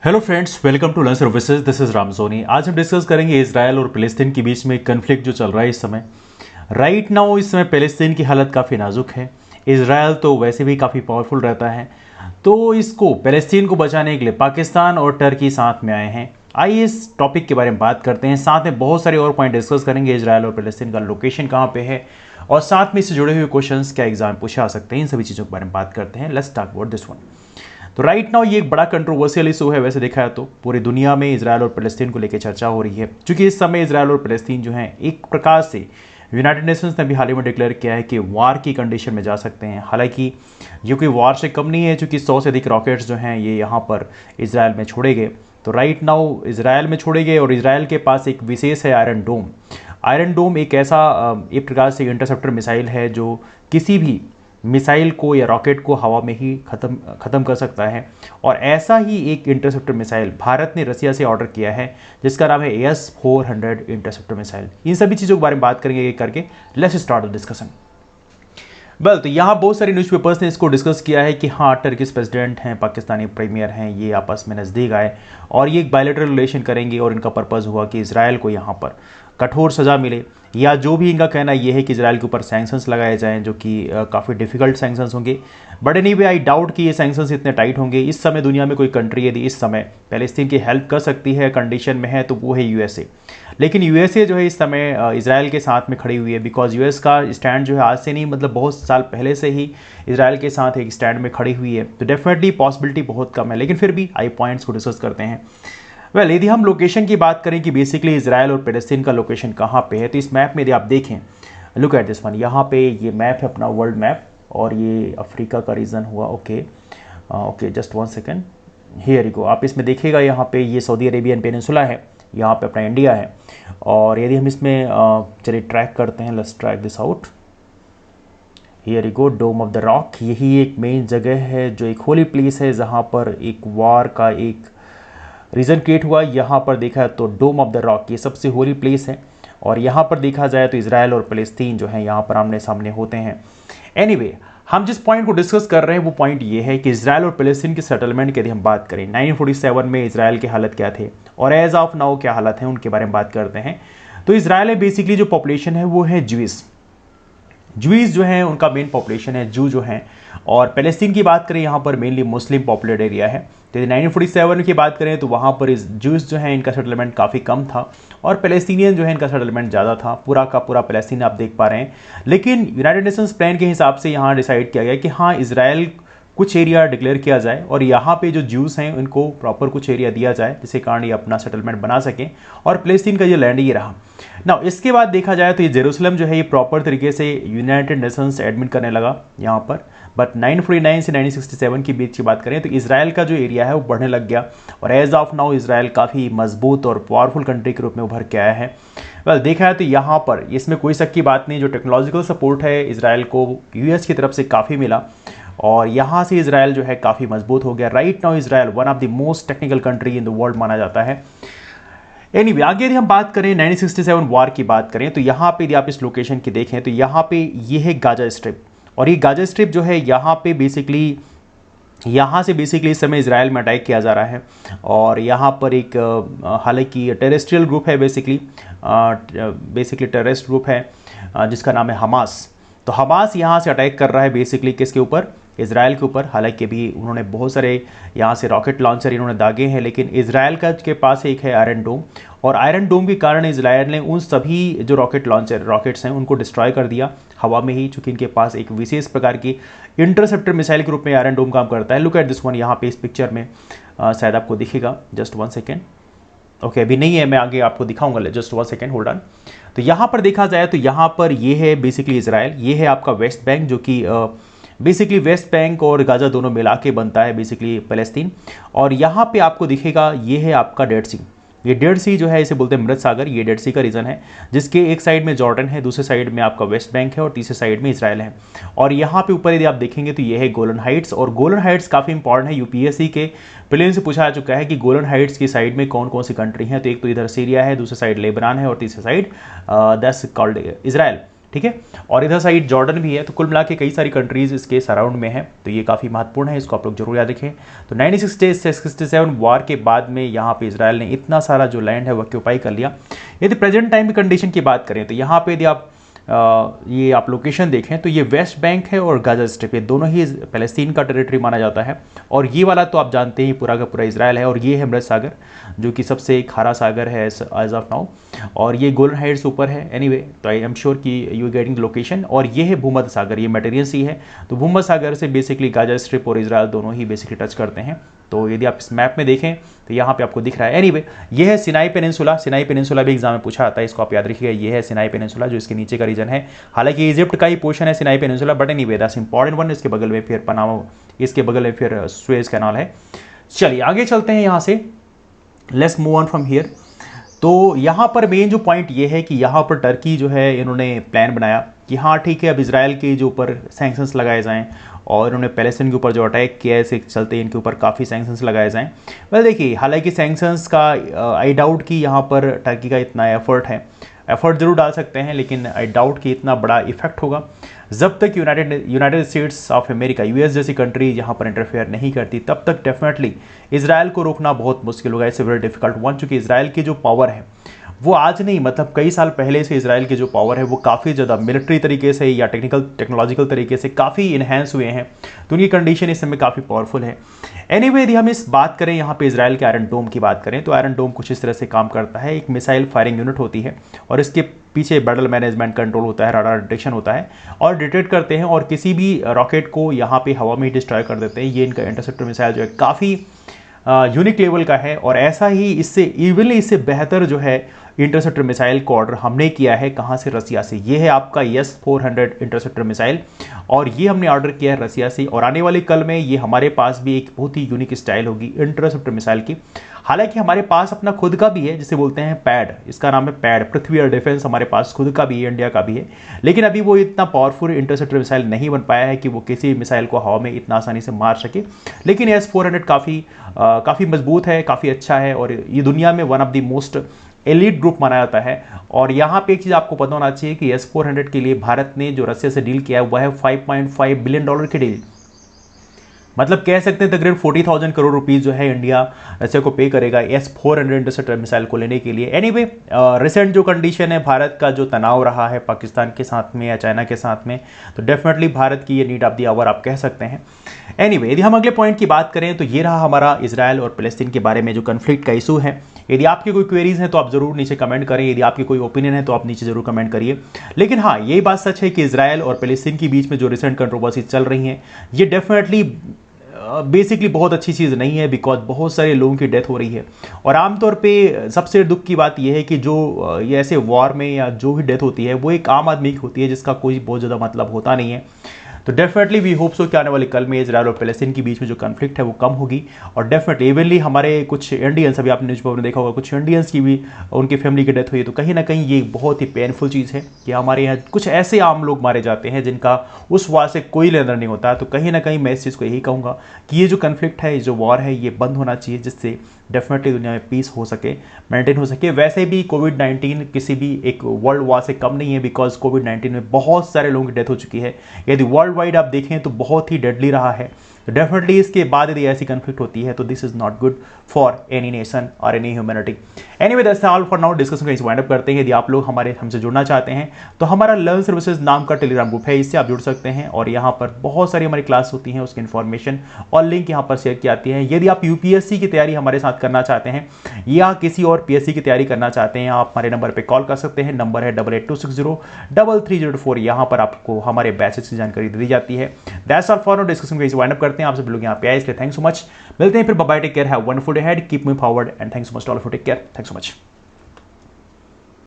Hello friends, welcome to learn services. This is Ram Soni. आज हम discuss करेंगे इसराइल और फ़लस्तीन के बीच में कन्फ्लिक्ट जो चल रहा है इस समय। राइट नाउ इस समय फ़लस्तीन की हालत काफ़ी नाजुक है। इसराइल तो वैसे भी काफ़ी पावरफुल रहता है, तो इसको फ़लस्तीन को बचाने के लिए पाकिस्तान और टर्की साथ में आए हैं। आइए इस टॉपिक के बारे में बात करते हैं, साथ में बहुत सारे और पॉइंट डिस्कस करेंगे। इसराइल और फ़लस्तीन का लोकेशन कहाँ पे है और साथ में इससे जुड़े हुए क्वेश्चंस क्या एग्जाम पूछे आ सकते हैं, इन सभी चीज़ों के बारे में बात करते हैं। Let's talk about this one. तो राइट नाउ ये एक बड़ा कंट्रोवर्शियल इशू है। वैसे देखा है तो पूरी दुनिया में इसराइल और फ़लस्तीन को लेकर चर्चा हो रही है, क्योंकि इस समय इसराइल और फ़लस्तीन जो हैं एक प्रकार से यूनाइटेड नेशंस ने भी हाल ही में डिक्लेयर किया है कि वार की कंडीशन में जा सकते हैं। हालांकि जो कि वार से कम नहीं है, क्योंकि 100 से अधिक रॉकेट्स जो हैं ये यहाँ पर इसराइल में छोड़े गए। तो राइट नाउ इसराइल में छोड़े गए और इसराइल के पास एक विशेष है आयरन डोम। आयरन डोम एक ऐसा एक प्रकार से इंटरसेप्टर मिसाइल है जो किसी भी मिसाइल को या रॉकेट को हवा में ही ख़त्म कर सकता है। और ऐसा ही एक इंटरसेप्टर मिसाइल भारत ने रसिया से ऑर्डर किया है, जिसका नाम है S-400 इंटरसेप्टर मिसाइल। इन सभी चीज़ों के बारे में बात करेंगे एक करके। Let's start the discussion. तो यहाँ बहुत सारे न्यूज़पेपर्स ने इसको डिस्कस किया है कि हाँ, टर्किश प्रेसिडेंट हैं, पाकिस्तानी प्रीमियर हैं, ये आपस में नज़दीक आए और ये एक बायलैटरल रिलेशन करेंगे और इनका पर्पज़ हुआ कि इसराइल को यहाँ पर कठोर सज़ा मिले, या जो भी इनका कहना ये है कि इसराइल के ऊपर सैंक्शंस लगाए जाएं, जो कि काफ़ी डिफ़िकल्ट सैंक्शंस होंगे। बट एनीवे आई डाउट कि ये सैंक्शंस इतने टाइट होंगे। इस समय दुनिया में कोई कंट्री यदि इस समय फ़लस्तीन की हेल्प कर सकती है कंडीशन में है तो वो है USA। लेकिन USA जो है इस समय इसराइल के साथ में खड़ी हुई है, बिकॉज US का स्टैंड जो है आज से नहीं, मतलब बहुत साल पहले से ही इसराइल के साथ एक स्टैंड में खड़ी हुई है। तो डेफिनेटली पॉसिबिलिटी बहुत कम है, लेकिन फिर भी आई पॉइंट्स को डिस्कस करते हैं। यदि हम लोकेशन की बात करें कि बेसिकली इसराइल और फ़लस्तीन का लोकेशन कहाँ पे है, तो इस मैप में यदि आप देखें, लुक एट दिस वन, यहाँ पे ये मैप है अपना वर्ल्ड मैप और ये अफ्रीका का रीजन हुआ। Okay just 1 second, here you गो। आप इसमें देखिएगा यहाँ पे ये सऊदी अरेबियन पेनिनसुला है, यहाँ पे अपना इंडिया है। और यदि हम इसमें चलिए ट्रैक करते हैं, let's track this out. Here you go, Dome of the Rock. यही एक मेन जगह है जो एक होली प्लेस है, जहाँ पर एक वार का एक रीजन क्रिएट हुआ। यहाँ पर देखा तो डोम ऑफ द रॉक ये सबसे होली प्लेस है। और यहाँ पर देखा जाए तो इसराइल और फ़लस्तीन जो है यहाँ पर आमने सामने होते हैं। एनीवे, हम जिस पॉइंट को डिस्कस कर रहे हैं वो पॉइंट ये है कि इसराइल और फ़लस्तीन के सेटलमेंट की यदि हम बात करें, 1947 में इसराइल के हालत क्या थे और एज ऑफ नाउ क्या हालत है, उनके बारे में बात करते हैं। तो इसराइल में बेसिकली जो पॉपुलेशन है वो है ज्यूइश जो है, उनका मेन पॉपुलेशन है, जू जो हैं। और फ़लस्तीन की बात करें, यहाँ पर मेनली मुस्लिम पॉपुलेटेड एरिया है। तो 1947 की बात करें तो वहाँ पर इस ज्यूइश जो है इनका सेटलमेंट काफ़ी कम था और फ़लस्तीनियन जो है इनका सेटलमेंट ज़्यादा था। पूरा का पूरा फ़लस्तीन आप देख पा रहे हैं। लेकिन यूनाइटेड नेशंस प्लान के हिसाब से यहाँ डिसाइड किया गया कि हाँ, इसराइल कुछ एरिया डिक्लेयर किया जाए और यहाँ पे जो ज्यूस हैं उनको प्रॉपर कुछ एरिया दिया जाए, जिसके कारण ये अपना सेटलमेंट बना सकें। और फ़लस्तीन का ये लैंड ये रहा। ना इसके बाद देखा जाए तो ये जेरूसलम जो है ये प्रॉपर तरीके से यूनाइटेड नेशंस एडमिट करने लगा यहाँ पर। बट 1949 से 1967 के बीच की बात करें तो इसराइल का जो एरिया है वो बढ़ने लग गया और एज ऑफ नाउ इसराइल काफ़ी मजबूत और पावरफुल कंट्री के रूप में उभर के आया है। देखा है तो यहाँ पर इसमें कोई शक की बात नहीं, जो टेक्नोलॉजिकल सपोर्ट है इसराइल को US की तरफ से काफ़ी मिला और यहाँ से इसराइल जो है काफ़ी मजबूत हो गया। Right now Israel one of the most technical country in the world माना जाता है। एनीवे, आगे यदि हम बात करें 1967 वार की बात करें तो यहाँ पे यदि आप इस लोकेशन की देखें तो यहाँ पे ये है गाजा स्ट्रिप। और ये गाजा स्ट्रिप जो है यहाँ पे बेसिकली यहाँ से बेसिकली इस समय इसराइल में अटैक किया जा रहा है। और यहाँ पर एक हालांकि टेरेस्ट्रियल ग्रुप है, बेसिकली टेररिस्ट ग्रुप है जिसका नाम है हमास। तो हमास यहाँ से अटैक कर रहा है बेसिकली किसके ऊपर, इसराइल के ऊपर। हालांकि भी उन्होंने बहुत सारे यहाँ से रॉकेट लॉन्चर इन्होंने दागे हैं, लेकिन इसराइल का के पास एक है आयरन डोम। और आयरन डोम के कारण इसराइल ने उन सभी जो रॉकेट्स हैं उनको डिस्ट्रॉय कर दिया हवा में ही, चूँकि इनके पास एक विशेष प्रकार की इंटरसेप्टर मिसाइल के रूप में आयरन डोम काम करता है। लुक एट दिस वन, यहाँ पे इस पिक्चर में शायद आपको दिखेगा, जस्ट 1 सेकेंड। ओके, अभी नहीं है, मैं आगे आपको दिखाऊंगा, जस्ट 1 सेकेंड, होल्ड ऑन। तो यहाँ पर देखा जाए तो यहाँ पर ये है बेसिकली इसराइल, ये है आपका वेस्ट बैंक, जो कि बेसिकली वेस्ट बैंक और गाजा दोनों मिला के बनता है बेसिकली फ़लस्तीन। और यहाँ पे आपको दिखेगा ये है आपका डेड सी। ये डेड सी जो है इसे बोलते हैं मृत सागर, ये डेड सी का रीजन है, जिसके एक साइड में जॉर्डन है, दूसरे साइड में आपका वेस्ट बैंक है और तीसरे साइड में इसराइल है। और यहाँ पे ऊपर यदि आप देखेंगे तो ये है गोलन हाइट्स। और गोलन हाइट्स काफ़ी इंपॉर्टेंट है, UPSC के प्रीलिम्स से पूछा जा चुका है कि गोलन हाइट्स की साइड में कौन कौन सी कंट्री हैं। तो एक तो इधर सीरिया है, दूसरी साइड लेबनान है और तीसरी साइड दैट्स कॉल्ड इसराइल। ठीक है। और इधर साइड जॉर्डन भी है, तो कुल मिला के कई सारी कंट्रीज इसके सराउंड में है, तो ये काफ़ी महत्वपूर्ण है, इसको आप लोग जरूर याद रखें। तो 1967 वार के बाद में यहाँ पे इसराइल ने इतना सारा जो लैंड है वो ऑक्यूपाई कर लिया। यदि प्रेजेंट टाइम की कंडीशन की बात करें तो यहाँ पे यदि आप ये आप लोकेशन देखें तो ये वेस्ट बैंक है और गाजा स्ट्रिप, ये दोनों ही पैलेस्तीन का टेरिटरी माना जाता है। और ये वाला तो आप जानते ही पूरा का पूरा इजराइल है। और ये है मृत सागर जो कि सबसे खारा सागर है एज ऑफ नाउ, और ये गोलन हाइट्स ऊपर है। एनीवे तो आई एम श्योर कि यू गेटिंग लोकेशन। और ये है भूमध्य सागर, ये मेडिटेरियन सी है, तो भूमध्य सागर से बेसिकली गाजा स्ट्रिप और इजराइल दोनों ही बेसिकली टच करते हैं। तो यदि आप इस मैप में देखें तो यहाँ पे आपको दिख रहा है। एनीवे ये है सिनाई पेनिनसुला, सिनाई पेनिनसुला भी एग्जाम में पूछा आता है, इसको आप याद रखिएगा। ये है सिनाई पेनिनसुला जो इसके नीचे का रीजन है, हालांकि इजिप्ट का ही पोर्शन है Sinai peninsula, but anyway that's important one. इसके बगल में फिर पनामा, इसके बगल में फिर सुएज कैनाल है। चलिए आगे चलते हैं यहाँ से, let's move on from here. तो यहाँ पर मेन जो पॉइंट ये है कि यहाँ पर टर्की जो है इन्होंने प्लान बनाया कि हाँ ठीक है अब इसराइल के जो ऊपर सैंक्शंस लगाए जाएं, और इन्होंने पैलेस्टीन के ऊपर जो अटैक किया है इसके चलते इनके ऊपर काफ़ी सैंक्शंस लगाए जाएं। वेल देखिए, हालांकि सैंक्शंस का आई डाउट कि यहाँ पर टर्की का इतना एफर्ट है, एफर्ट जरूर डाल सकते हैं, लेकिन आई डाउट कि इतना बड़ा इफेक्ट होगा जब तक United states of America, US जैसी कंट्री यहाँ पर इंटरफेयर नहीं करती, तब तक डेफिनेटली इसराइल को रोकना बहुत मुश्किल होगा। इट्स वेरी डिफिकल्ट वन, चूंकि इसराइल की जो पावर है वो आज नहीं, मतलब कई साल पहले से इसराइल की जो पावर है वो काफ़ी ज़्यादा मिलिट्री तरीके से या टेक्नोलॉजिकल तरीके से काफ़ी इन्हेंस हुए हैं, तो उनकी कंडीशन इस समय काफ़ी पावरफुल है। एनीवे यदि हम इस बात करें यहाँ पे इसराइल के आयरन डोम की बात करें, तो आयरन डोम कुछ इस तरह से काम करता है। एक मिसाइल फायरिंग यूनिट होती है और इसके पीछे बैटल मैनेजमेंट कंट्रोल होता है, राडार डिटेक्शन होता है, और डिटेक्ट करते हैं और किसी भी रॉकेट को यहाँ पे हवा में डिस्ट्रॉय कर देते हैं। ये इनका इंटरसेप्टर मिसाइल जो है काफ़ी यूनिक लेवल का है, और ऐसा ही इससे इवनली इससे बेहतर जो है इंटरसेप्टर मिसाइल को ऑर्डर हमने किया है, कहाँ से, रसिया से। ये है आपका S-400 इंटरसेप्टर मिसाइल, और ये हमने ऑर्डर किया है रसिया से, और आने वाले कल में ये हमारे पास भी एक बहुत ही यूनिक स्टाइल होगी इंटरसेप्टर मिसाइल की। हालांकि हमारे पास अपना खुद का भी है जिसे बोलते हैं पैड, इसका नाम है पैड, पृथ्वी एयर डिफेंस, हमारे पास खुद का भी है, इंडिया का भी है, लेकिन अभी वो इतना पावरफुल इंटरसेप्टर मिसाइल नहीं बन पाया है कि वो किसी मिसाइल को हवा में इतना आसानी से मार सके। लेकिन S-400 काफ़ी मजबूत है, काफ़ी अच्छा है, और ये दुनिया में one of the most elite group माना जाता है। और यहाँ पे एक चीज़ आपको पता होना चाहिए कि S-400 के लिए भारत ने जो रसिया से डील किया है वह है $5.5 बिलियन की डील, मतलब कह सकते हैं तकरीबन 40,000 करोड़ रुपीस जो है इंडिया रसिया को पे करेगा S-400 इंटरसेप्टर मिसाइल को लेने के लिए। एनीवे रिसेंट जो कंडीशन है, भारत का जो तनाव रहा है पाकिस्तान के साथ में या चाइना के साथ में, तो डेफिनेटली भारत की ये नीड ऑफ द आवर आप कह सकते हैं। एनीवे यदि हम अगले पॉइंट की बात करें तो ये रहा हमारा इसराइल और पैलेस्टीन के बारे में जो कन्फ्लिक्ट का इशू है। यदि आपकी कोई क्वेरीज हैं तो आप जरूर नीचे कमेंट करें, यदि आपकी कोई ओपिनियन है तो आप नीचे जरूर कमेंट करिए। लेकिन हाँ, यही बात सच है कि इसराइल और पैलेस्टीन के बीच में जो रिसेंट कंट्रोवर्सी चल रही हैं, ये डेफिनेटली बेसिकली बहुत अच्छी चीज़ नहीं है, बिकॉज बहुत सारे लोगों की डेथ हो रही है। और आमतौर पे सबसे दुख की बात यह है कि जो ये ऐसे वॉर में या जो भी डेथ होती है वो एक आम आदमी की होती है जिसका कोई बहुत ज़्यादा मतलब होता नहीं है। तो डेफिनेटली वी होप सो कि आने वाले कल में इसराइल और पैलेस्टीन के बीच में जो कन्फ्लिक्ट है वो कम होगी। और डेफिनेटली इवनली हमारे कुछ इंडियंस, अभी आपने न्यूज़पेपर में देखा होगा, कुछ इंडियंस की भी उनकी फैमिली की डेथ हुई है, तो कहीं ना कहीं ये बहुत ही पेनफुल चीज़ है कि हमारे यहाँ कुछ ऐसे आम लोग मारे जाते हैं जिनका उस वार से कोई लेना नहीं होता। तो कहीं ना कहीं मैं इस चीज़ को यही कहूँगा कि ये जो कन्फ्लिक्ट है, जो वॉर है, ये बंद होना चाहिए, जिससे डेफिनेटली दुनिया में पीस हो सके, मेंटेन हो सके। वैसे भी कोविड-19 किसी भी एक वर्ल्ड वॉर से कम नहीं है, बिकॉज कोविड-19 में बहुत सारे लोगों की डेथ हो चुकी है। यदि वर्ल्ड वाइड आप देखें तो बहुत ही डेडली रहा है। तो डेफिनेटली इसके बाद यदि ऐसी कन्फ्लिक्ट होती है तो this is not good for any nation और any humanity. Anyway that's all for now. Discussion को वाइंड अप करते हैं। यदि आप लोग हमसे जुड़ना चाहते हैं तो हमारा लर्न सर्विसेज नाम का टेलीग्राम ग्रुप है, इससे आप जुड़ सकते हैं, और यहाँ पर बहुत सारी हमारी क्लास होती हैं, उसकी इन्फॉर्मेशन और लिंक यहाँ पर शेयर की जाती है। यदि आप यूपीएससी की तैयारी हमारे साथ करना चाहते हैं या किसी और पीएससी की तैयारी करना चाहते हैं, आप हमारे नंबर पर कॉल कर सकते हैं। नंबर है 8826033004। यहाँ पर आपको हमारे बैचेस की जानकारी दी जाती है। That's all for now. Discussion को वाइंड अप करते हैं। आप सब लोग यहाँ पे आए, इसलिए थैंक्स सो मच। मिलते हैं फिर, bye bye, take care, have wonderful day ahead, keep moving forward and thanks so much to all of you, take care, thanks so much.